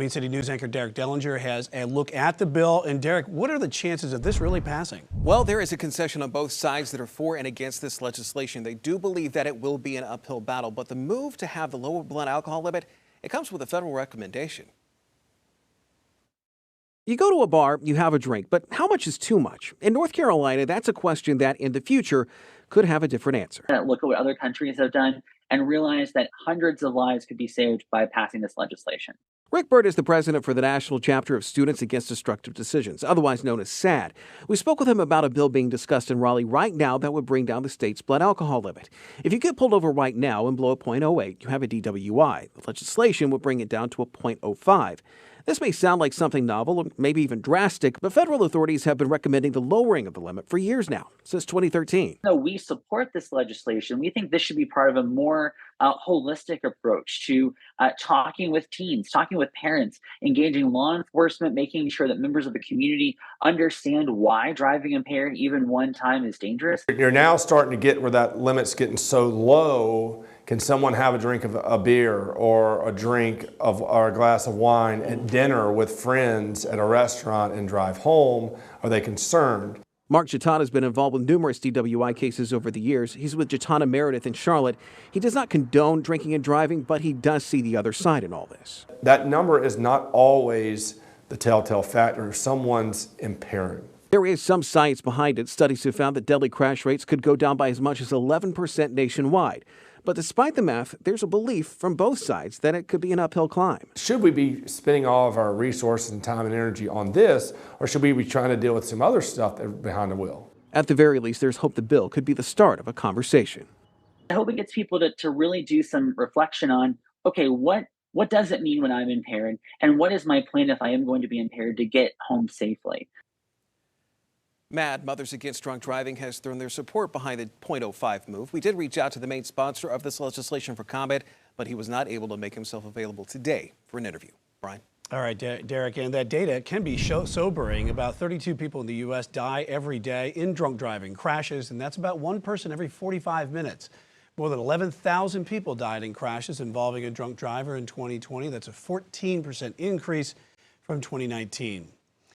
Queen City News anchor Derek Dellinger has a look at the bill. And Derek, what are the chances of this really passing? Well, there is a concession on both sides that are for and against this legislation. They do believe that it will be an uphill battle, but the move to have the lower blood alcohol limit, it comes with a federal recommendation. You go to a bar, you have a drink, but how much is too much? In North Carolina, that's a question that in the future could have a different answer. Look at what other countries have done and realize that hundreds of lives could be saved by passing this legislation. Rick Bird is the president for the national chapter of Students Against Destructive Decisions, otherwise known as SAD. We spoke with him about a bill being discussed in Raleigh right now that would bring down the state's blood alcohol limit. If you get pulled over right now and blow a .08, you have a DWI. The legislation would bring it down to a .05. This may sound like something novel or maybe even drastic, but federal authorities have been recommending the lowering of the limit for years now, since 2013. No, we support this legislation. We think this should be part of a more holistic approach to talking with teens, talking with parents, engaging law enforcement, making sure that members of the community understand why driving impaired even one time is dangerous. You're now starting to get where that limit's getting so low. Can someone have a drink of a beer or a drink of or a glass of wine at dinner with friends at a restaurant and drive home? Are they concerned? Mark Gitana has been involved with numerous DWI cases over the years. He's with Gitana Meredith in Charlotte. He does not condone drinking and driving, but he does see the other side in all this. That number is not always the telltale factor. Someone's impaired. There is some science behind it. Studies have found that deadly crash rates could go down by as much as 11% nationwide. But despite the math, there's a belief from both sides that it could be an uphill climb. Should we be spending all of our resources and time and energy on this, or should we be trying to deal with some other stuff behind the wheel? At the very least, there's hope the bill could be the start of a conversation. I hope it gets people to really do some reflection on, okay, what does it mean when I'm impaired? And what is my plan if I am going to be impaired to get home safely? MAD, Mothers Against Drunk Driving, has thrown their support behind the .05 move. We did reach out to the main sponsor of this legislation for comment, but he was not able to make himself available today for an interview. Brian? All right, Derek, and that data can be sobering. About 32 people in the U.S. die every day in drunk driving crashes, and that's about one person every 45 minutes. More than 11,000 people died in crashes involving a drunk driver in 2020. That's a 14% increase from 2019.